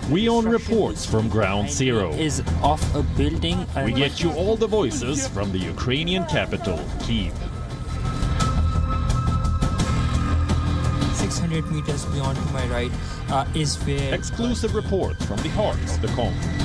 WION reports from Ground Zero. Is of a building. We get you all the voices from the Ukrainian capital, Kyiv. 600 meters beyond to my right is where... Exclusive reports from the heart of the conflict.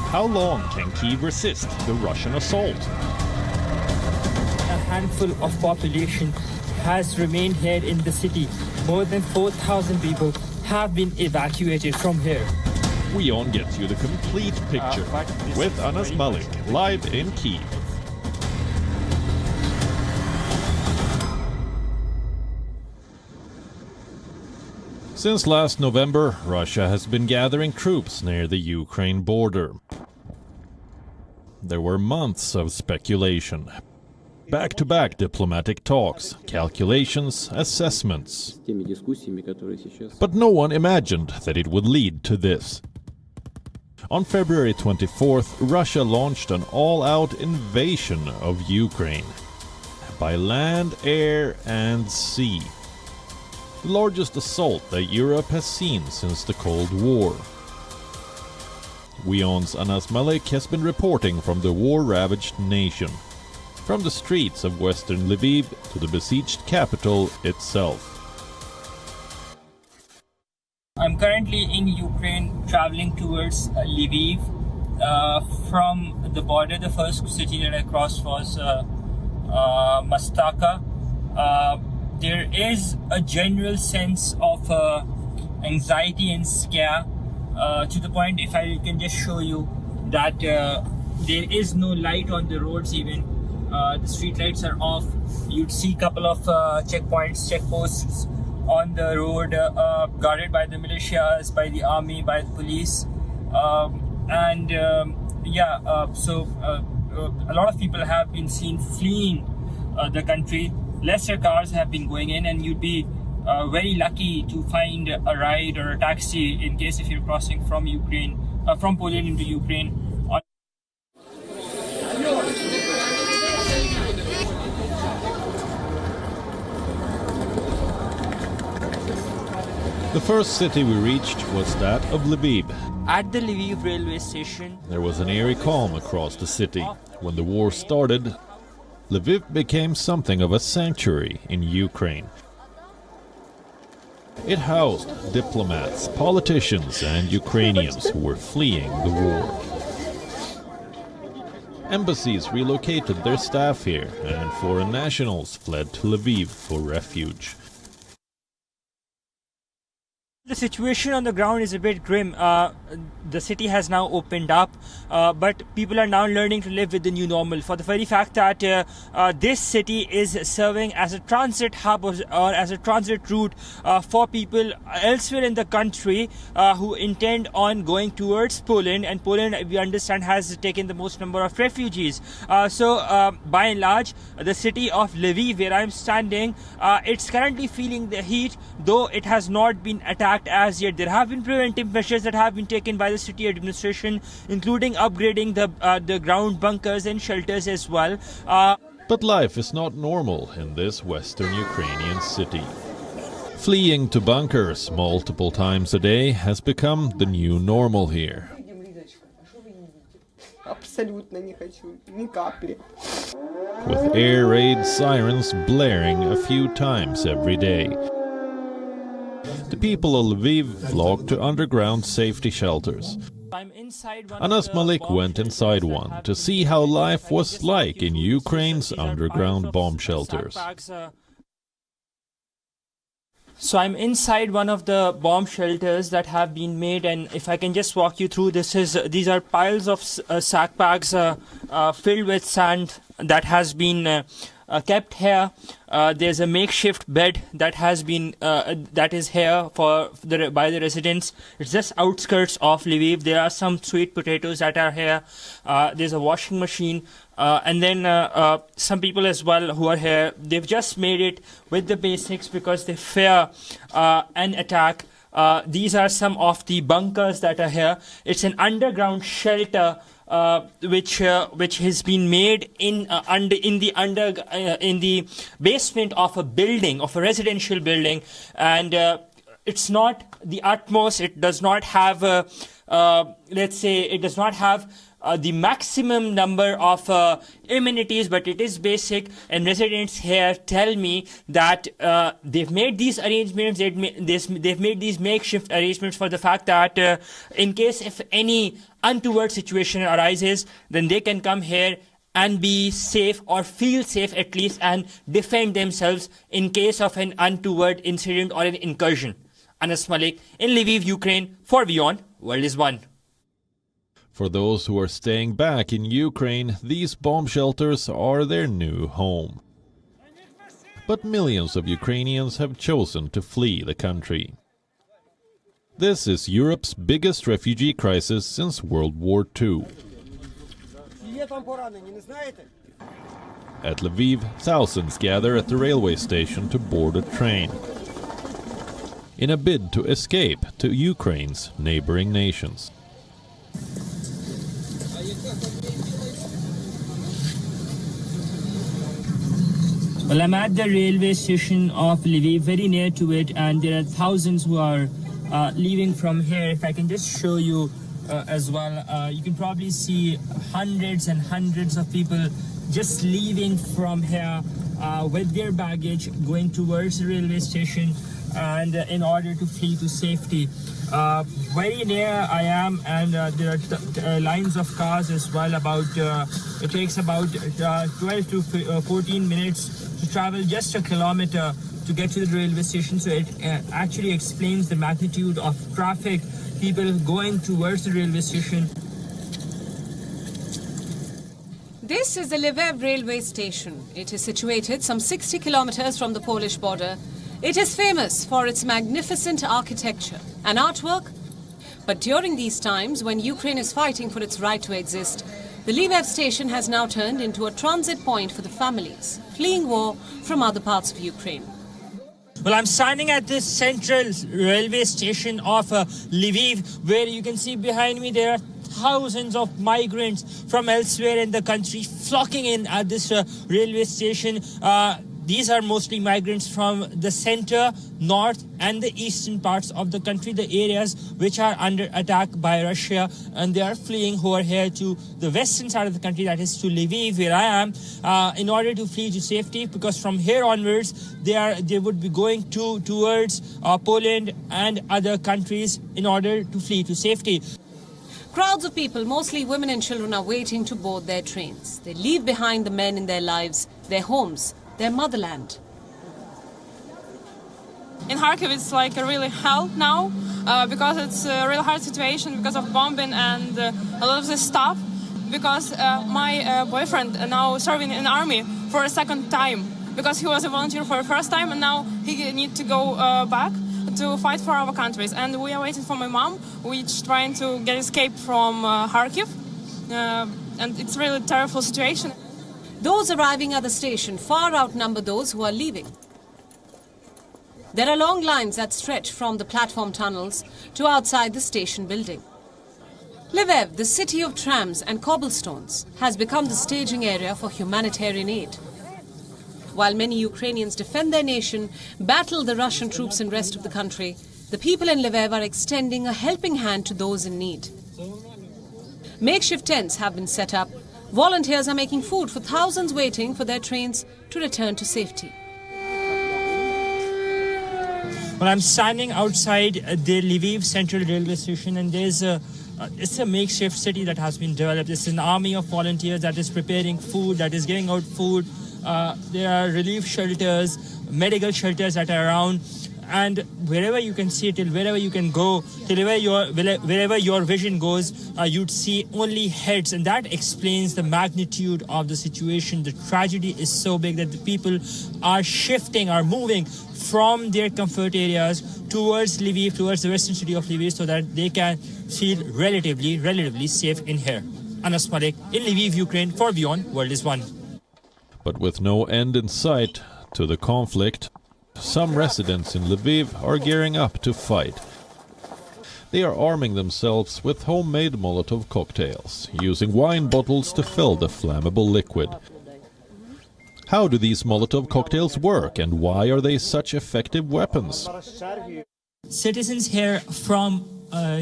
How long can Kyiv resist the Russian assault? A handful of population has remained here in the city. More than 4,000 people have been evacuated from here. WION gets you the complete picture with Anas Malik live in Kyiv. Since last November, Russia has been gathering troops near the Ukraine border. There were months of speculation. Back-to-back diplomatic talks, calculations, assessments. But no one imagined that it would lead to this. On February 24th, Russia launched an all-out invasion of Ukraine. By land, air and sea. The largest assault that Europe has seen since the Cold War. WION's Anas Malik has been reporting from the war-ravaged nation. From the streets of western Lviv to the besieged capital itself. I'm currently in Ukraine, traveling towards Lviv. From the border, the first city that I crossed was Mastaka. There is a general sense of anxiety and scare to the point, if I can just show you, that there is no light on the roads even. The street lights are off. You'd see a couple of checkposts on the road, guarded by the militias, by the army, by the police. So a lot of people have been seen fleeing the country. Lesser cars have been going in, and you'd be very lucky to find a ride or a taxi in case if you're crossing from Poland into Ukraine. The first city we reached was that of Lviv. At the Lviv railway station, there was an eerie calm across the city. When the war started, Lviv became something of a sanctuary in Ukraine. It housed diplomats, politicians and Ukrainians who were fleeing the war. Embassies relocated their staff here, and foreign nationals fled to Lviv for refuge. The situation on the ground is a bit grim. The city has now opened up, but people are now learning to live with the new normal, for the very fact that this city is serving as a transit hub or as a transit route for people elsewhere in the country who intend on going towards Poland, and Poland, we understand, has taken the most number of refugees. So by and large, the city of Lviv, where I'm standing, it's currently feeling the heat, though it has not been attacked as yet. There have been preventive measures that have been taken by the city administration, including upgrading the ground bunkers and shelters as well. But life is not normal in this western Ukrainian city. Fleeing to bunkers multiple times a day has become the new normal here. With air raid sirens blaring a few times every day. The people of Lviv flock to underground safety shelters. Anas Malik went inside one to see how life was like in Ukraine's underground bomb shelters. So I'm inside one of the bomb shelters that have been made, and if I can just walk you through, these are piles of sack bags filled with sand that has been kept here. There's a makeshift bed that has been that is here by the residents. It's just outskirts of Lviv. There are some sweet potatoes that are here. There's a washing machine, and then some people as well who are here. They've just made it with the basics because they fear an attack. These are some of the bunkers that are here. It's an underground shelter which has been made in the basement of a building, of a residential building, and it's not the utmost. It does not have, let's say, it does not have the maximum number of amenities, but it is basic. And residents here tell me that they've made these arrangements, they've made these makeshift arrangements for the fact that in case if any untoward situation arises, then they can come here and be safe, or feel safe at least, and defend themselves in case of an untoward incident or an incursion. Anas Malik in Lviv, Ukraine, for WION, World is One. For those who are staying back in Ukraine, these bomb shelters are their new home. But millions of Ukrainians have chosen to flee the country. This is Europe's biggest refugee crisis since World War II. At Lviv, thousands gather at the railway station to board a train in a bid to escape to Ukraine's neighboring nations. Well, I'm at the railway station of Lviv, very near to it, and there are thousands who are leaving from here. If I can just show you as well, you can probably see hundreds and hundreds of people just leaving from here with their baggage, going towards the railway station, and in order to flee to safety. Very near I am, and there are lines of cars as well. It takes about 12 to 14 minutes to travel just a kilometer to get to the railway station. So it actually explains the magnitude of traffic, people going towards the railway station. This is the Lviv railway station. It is situated some 60 kilometers from the Polish border. It is famous for its magnificent architecture and artwork. But during these times, when Ukraine is fighting for its right to exist, the Lviv station has now turned into a transit point for the families fleeing war from other parts of Ukraine. Well, I'm standing at this central railway station of Lviv, where you can see behind me there are thousands of migrants from elsewhere in the country flocking in at this railway station. These are mostly migrants from the center, north and the eastern parts of the country, the areas which are under attack by Russia, and they are fleeing who are here to the western side of the country, that is to Lviv, where I am, in order to flee to safety, because from here onwards they would be going towards Poland and other countries in order to flee to safety. Crowds of people, mostly women and children, are waiting to board their trains. They leave behind the men in their lives, their homes, their motherland. In Kharkiv, it's like a really hell now because it's a real hard situation because of bombing and a lot of this stuff. Because my boyfriend now serving in the army for a second time, because he was a volunteer for the first time and now he needs to go back to fight for our countries. And we are waiting for my mom, which trying to get escape from Kharkiv. And it's really a terrible situation. Those arriving at the station far outnumber those who are leaving. There are long lines that stretch from the platform tunnels to outside the station building. Lviv, the city of trams and cobblestones, has become the staging area for humanitarian aid. While many Ukrainians defend their nation, battle the Russian troops in the rest of the country, the people in Lviv are extending a helping hand to those in need. Makeshift tents have been set up. Volunteers are making food for thousands waiting for their trains to return to safety. Well, I'm standing outside the Lviv Central Railway Station, and it's a makeshift city that has been developed. It's an army of volunteers that is preparing food, that is giving out food. There are relief shelters, medical shelters that are around. And wherever you can see, till wherever you can go, till wherever your vision goes, you'd see only heads. And that explains the magnitude of the situation. The tragedy is so big that the people are shifting, are moving from their comfort areas towards Lviv, towards the western city of Lviv, so that they can feel relatively safe in here. Anas Malik in Lviv, Ukraine, for WION, World is One. But with no end in sight to the conflict, some residents in Lviv are gearing up to fight. They are arming themselves with homemade Molotov cocktails, using wine bottles to fill the flammable liquid. How do these Molotov cocktails work, and why are they such effective weapons? Citizens here from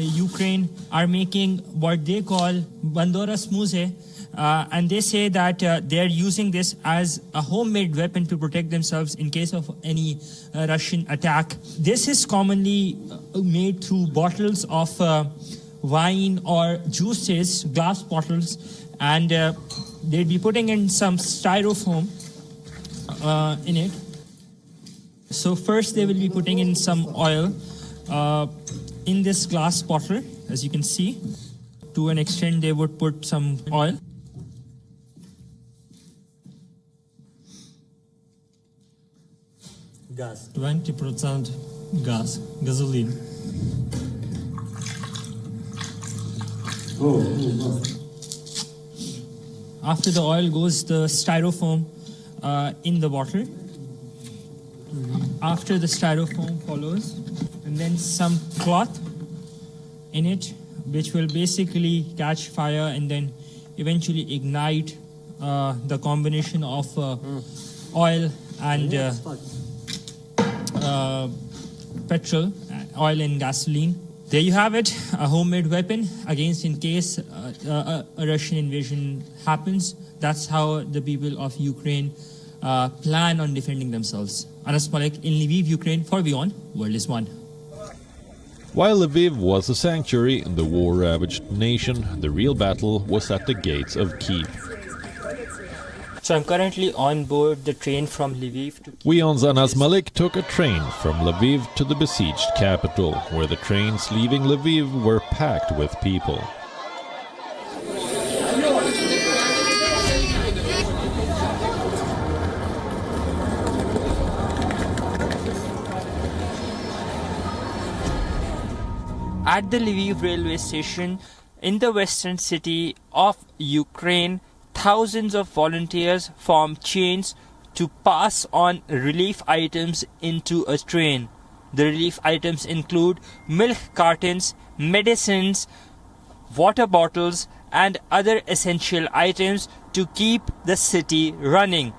Ukraine are making what they call bandora smuze, and they say that they are using this as a homemade weapon to protect themselves in case of any Russian attack. This is commonly made through bottles of wine or juices, glass bottles, and they'd be putting in some styrofoam in it. So first they will be putting in some oil in this glass bottle, as you can see. To an extent, they would put some oil. Gas. 20% gas, gasoline. After the oil goes the styrofoam in the bottle. After the styrofoam follows, and then some cloth in it, which will basically catch fire and then eventually ignite the combination of oil and petrol, oil and gasoline. There you have it, a homemade weapon against in case a Russian invasion happens. That's how the people of Ukraine plan on defending themselves. Anas Malik in Lviv, Ukraine, for Beyond World is One. While Lviv was a sanctuary in the war-ravaged nation, the real battle was at the gates of Kyiv. So I'm currently on board the train from Lviv to Kyiv. We on Anas Malik took a train from Lviv to the besieged capital, where the trains leaving Lviv were packed with people. At the Lviv railway station in the western city of Ukraine, thousands of volunteers form chains to pass on relief items into a train. The relief items include milk cartons, medicines, water bottles, and other essential items to keep the city running.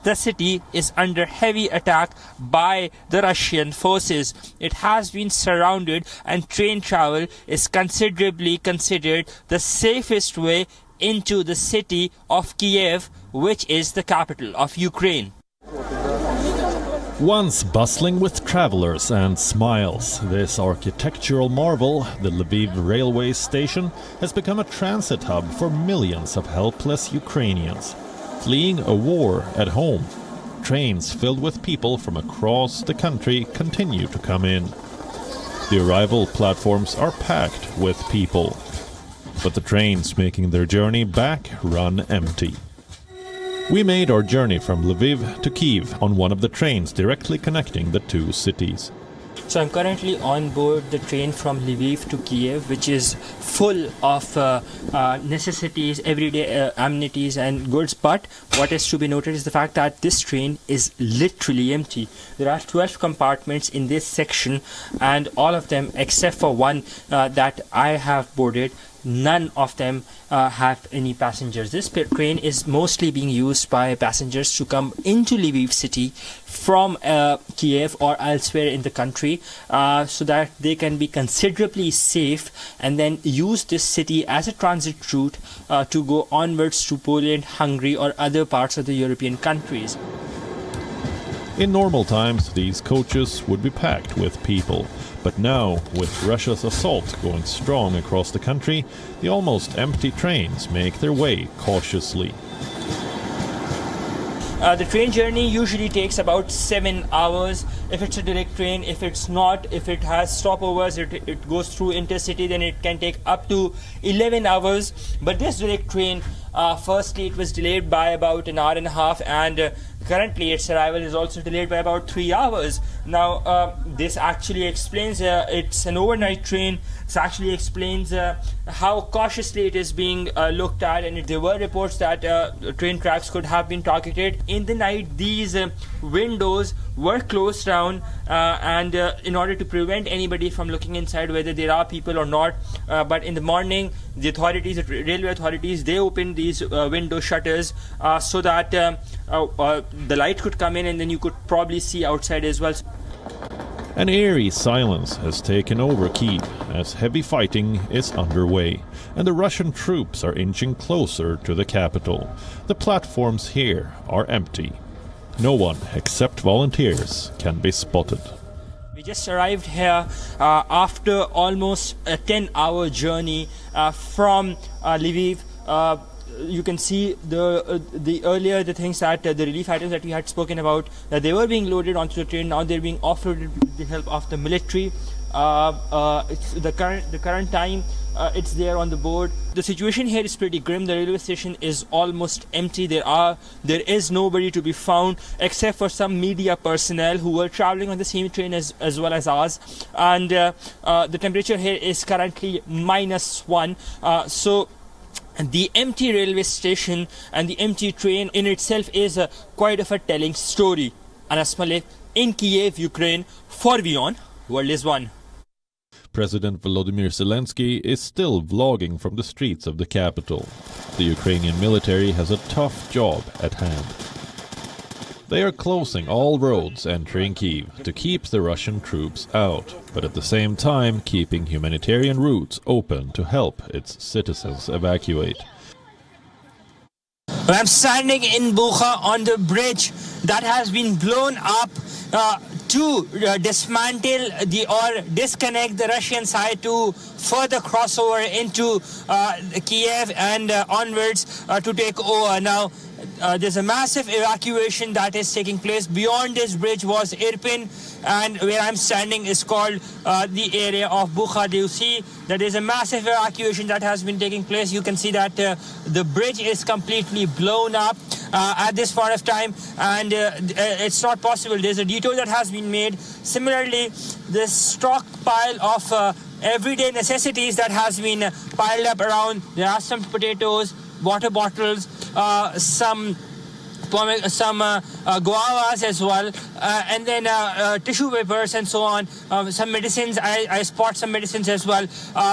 The city is under heavy attack by the Russian forces. It has been surrounded, and train travel is considered the safest way into the city of Kiev, which is the capital of Ukraine. Once bustling with travelers and smiles, this architectural marvel, the Lviv railway station, has become a transit hub for millions of helpless Ukrainians fleeing a war at home. Trains filled with people from across the country continue to come in. The arrival platforms are packed with people, but the trains making their journey back run empty. We made our journey from Lviv to Kyiv on one of the trains directly connecting the two cities. So I'm currently on board the train from Lviv to Kiev, which is full of necessities, everyday amenities and goods. But what is to be noted is the fact that this train is literally empty. There are 12 compartments in this section, and all of them, except for one that I have boarded, none of them have any passengers. This train is mostly being used by passengers to come into Lviv city from Kiev or elsewhere in the country, so that they can be considerably safe and then use this city as a transit route to go onwards to Poland, Hungary or other parts of the European countries. In normal times, these coaches would be packed with people. But now, with Russia's assault going strong across the country, the almost empty trains make their way cautiously. The train journey usually takes about 7 hours if it's a direct train. If it's not, if it has stopovers, it goes through intercity, then it can take up to 11 hours. But this direct train, firstly, it was delayed by about an hour and a half, and currently its arrival is also delayed by about 3 hours. Now, this actually explains, it's an overnight train. This actually explains how cautiously it is being looked at, and there were reports that train tracks could have been targeted. In the night, these windows were closed down, and in order to prevent anybody from looking inside whether there are people or not. But in the morning, the authorities, the railway authorities, they opened these window shutters so that the light could come in, and then you could probably see outside as well. An eerie silence has taken over Kyiv as heavy fighting is underway, and the Russian troops are inching closer to the capital. The platforms here are empty. No one except volunteers can be spotted. We just arrived here after almost a 10-hour journey from Lviv. You can see the things that the relief items that we had spoken about, that they were being loaded onto the train. Now they're being offloaded with the help of the military. It's the current time. It's there on the board. The situation here is pretty grim. The railway station is almost empty. There is nobody to be found except for some media personnel who were traveling on the same train as well as ours. And the temperature here is currently -1. So the empty railway station and the empty train in itself is quite of a telling story. Anas Malik in Kiev, Ukraine, for WION, World is One. President Volodymyr Zelensky is still vlogging from the streets of the capital. The Ukrainian military has a tough job at hand. They are closing all roads entering Kyiv to keep the Russian troops out, but at the same time keeping humanitarian routes open to help its citizens evacuate. I'm standing in Bucha on the bridge that has been blown up to dismantle or disconnect the Russian side to further crossover into Kiev and onwards to take over. Now, there's a massive evacuation that is taking place. Beyond this bridge was Irpin, and where I'm standing is called the area of Bucha. You see that there's a massive evacuation that has been taking place. You can see that the bridge is completely blown up at this point of time, and it's not possible. There's a detour that has been made. Similarly, this stockpile of everyday necessities that has been piled up around. There are some potatoes, water bottles, some guavas as well, and then tissue papers and so on, some medicines. I spot some medicines as well.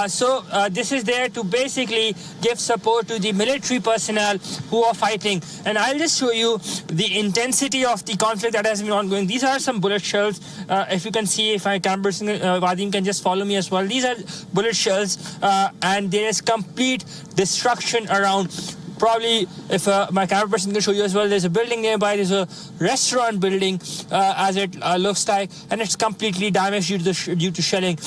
So this is there to basically give support to the military personnel who are fighting. And I'll just show you the intensity of the conflict that has been ongoing. These are some bullet shells. If you can see, if my camera person, Vadim can just follow me as well. These are bullet shells, and there is complete destruction around. Probably, if my camera person can show you as well, there's a building nearby. There's a restaurant building, as it looks like, and it's completely damaged due to shelling.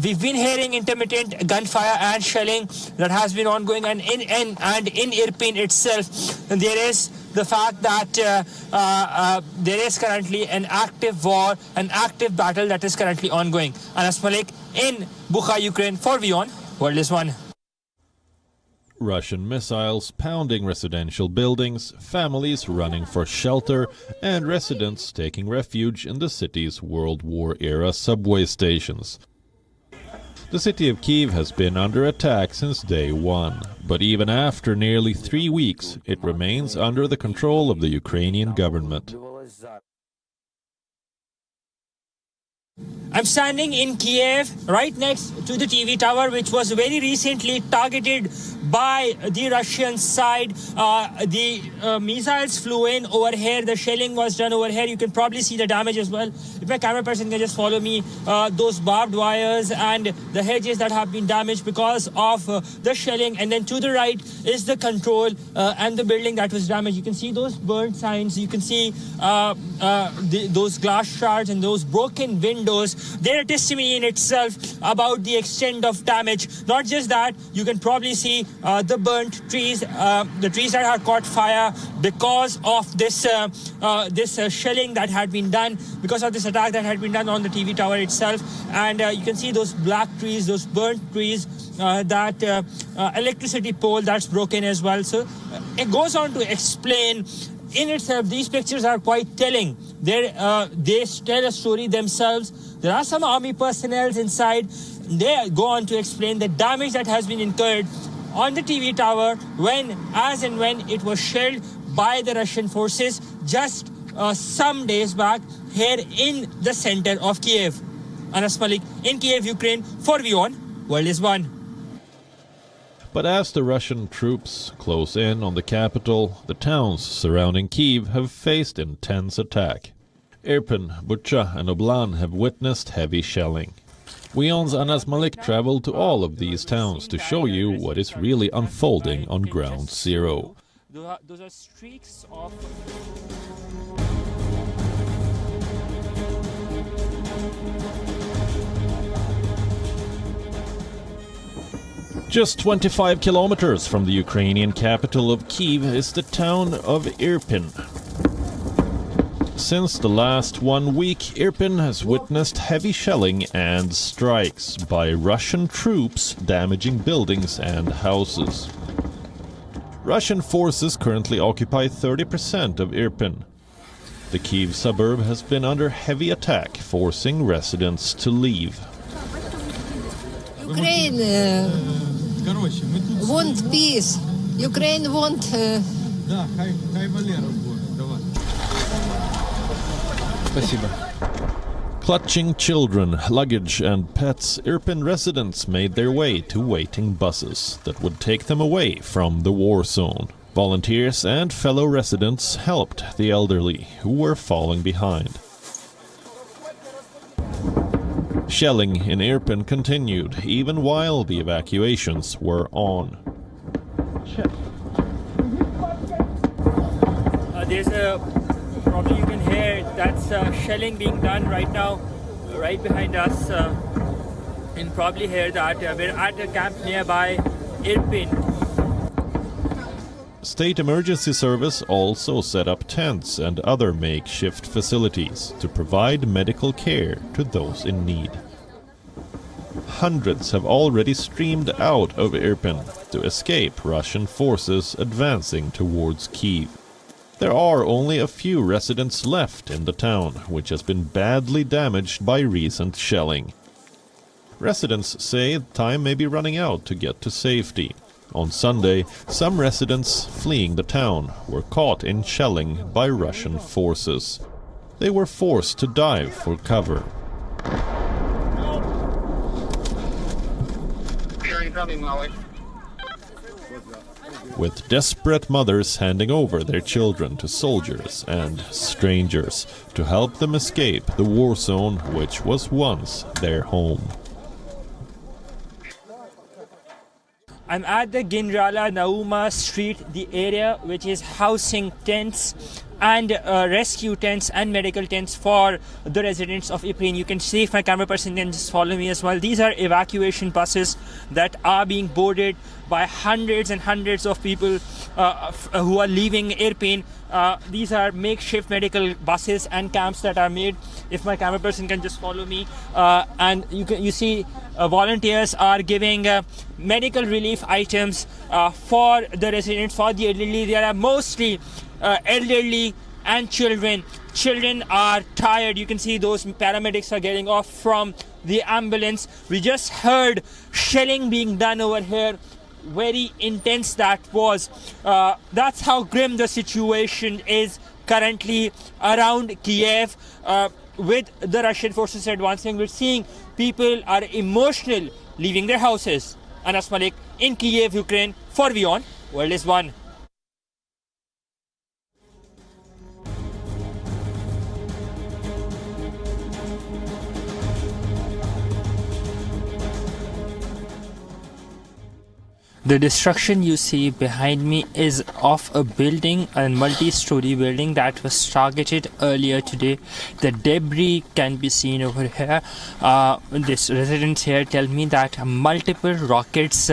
We've been hearing intermittent gunfire and shelling that has been ongoing, and in Irpin itself, there is the fact that there is currently an active war, an active battle that is currently ongoing. Anas Malik in Bucha, Ukraine, for WION, World is One. Russian missiles pounding residential buildings, families running for shelter, and residents taking refuge in the city's World War-era subway stations. The city of Kyiv has been under attack since day one, but even after nearly 3 weeks, it remains under the control of the Ukrainian government. I'm standing in Kiev, right next to the TV tower, which was very recently targeted by the Russian side. The missiles flew in over here. The shelling was done over here. You can probably see the damage as well. If my camera person can just follow me, those barbed wires and the hedges that have been damaged because of the shelling. And then to the right is the control and the building that was damaged. You can see those burnt signs. You can see those glass shards and those broken windows. They're a testimony in itself about the extent of damage. Not just that, you can probably see the burnt trees, the trees that had caught fire because of this shelling that had been done, because of this attack that had been done on the TV tower itself. And you can see those black trees, those burnt trees, that electricity pole that's broken as well. So it goes on to explain in itself. These pictures are quite telling. They tell a story themselves. There are some army personnel inside. They go on to explain the damage that has been incurred on the TV tower when it was shelled by the Russian forces just some days back here in the center of Kiev. Anas Malik in Kiev, Ukraine, for WION, World is One. But as the Russian troops close in on the capital, the towns surrounding Kyiv have faced intense attack. Irpin, Bucha and Oblan have witnessed heavy shelling. WION's Anas Malik traveled to all of these towns to show you what is really unfolding on Ground Zero. Those are streaks of... Just 25 kilometers from the Ukrainian capital of Kyiv is the town of Irpin. Since the last 1 week, Irpin has witnessed heavy shelling and strikes by Russian troops damaging buildings and houses. Russian forces currently occupy 30% of Irpin. The Kyiv suburb has been under heavy attack, forcing residents to leave. Ukraine want peace. Ukraine want... Clutching children, luggage and pets, Irpin residents made their way to waiting buses that would take them away from the war zone. Volunteers and fellow residents helped the elderly who were falling behind. Shelling in Irpin continued even while the evacuations were on. There's a... Probably you can hear that's shelling being done right now, right behind us. And probably hear that we're at a camp nearby Irpin. State Emergency Service also set up tents and other makeshift facilities to provide medical care to those in need. Hundreds have already streamed out of Irpin to escape Russian forces advancing towards Kyiv. There are only a few residents left in the town, which has been badly damaged by recent shelling. Residents say time may be running out to get to safety. On Sunday, some residents fleeing the town were caught in shelling by Russian forces. They were forced to dive for cover. With desperate mothers handing over their children to soldiers and strangers to help them escape the war zone which was once their home. I'm at the Gindrala Nauma Street, the area which is housing tents and rescue tents and medical tents for the residents of Irpin. You can see, if my camera person can just follow me as well, these are evacuation buses that are being boarded by hundreds and hundreds of people who are leaving Irpin. These are makeshift medical buses and camps that are made. If my camera person can just follow me, and you see volunteers are giving medical relief items for the residents, for the elderly. There are mostly elderly and children. Children are tired. You can see those paramedics are getting off from the ambulance. We just heard shelling being done over here. Very intense that was. That's how grim the situation is currently around Kiev with the Russian forces advancing. We're seeing people are emotional leaving their houses. Anas Malik in Kiev, Ukraine for WION. World is One. The destruction you see behind me is of a building, a multi-story building that was targeted earlier today. The debris can be seen over here. This residents here tell me that multiple rockets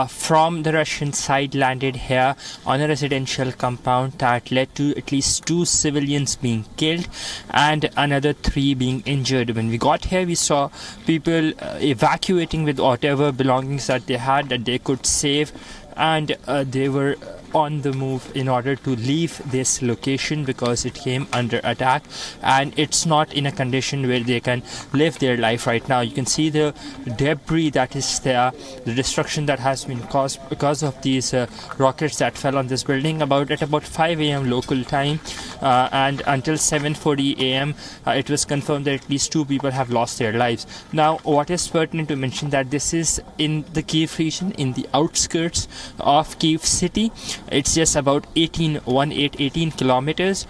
from the Russian side landed here on a residential compound that led to at least 2 civilians being killed and another 3 being injured. When we got here, we saw people evacuating with whatever belongings that they had that they could save, and they were on the move in order to leave this location because it came under attack and it's not in a condition where they can live their life right now. You can see the debris that is there, the destruction that has been caused because of these rockets that fell on this building at about 5 a.m. local time, and until 7:40 a.m. It was confirmed that at least 2 people have lost their lives. Now, what is pertinent to mention that this is in the Kyiv region, in the outskirts of Kyiv city. It's just about 18 kilometers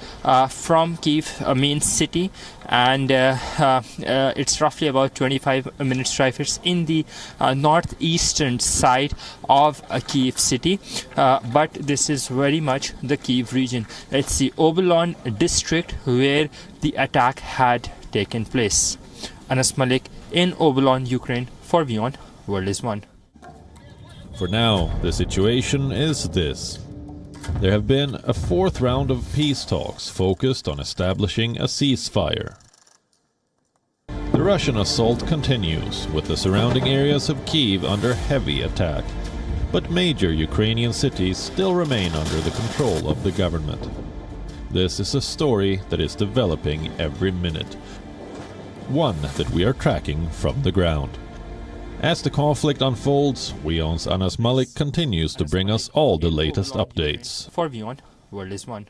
from Kiev main city, and it's roughly about 25 minutes drive. It's in the northeastern side of Kiev city, but this is very much the Kiev region. It's the Obolon district where the attack had taken place. Anas Malik in Obolon, Ukraine, for WION World is One. For now, the situation is this. There have been a fourth round of peace talks focused on establishing a ceasefire. The Russian assault continues, with the surrounding areas of Kyiv under heavy attack, but major Ukrainian cities still remain under the control of the government. This is a story that is developing every minute, one that we are tracking from the ground. As the conflict unfolds, WION's Anas Malik continues to bring us all the latest updates. For WION World is One.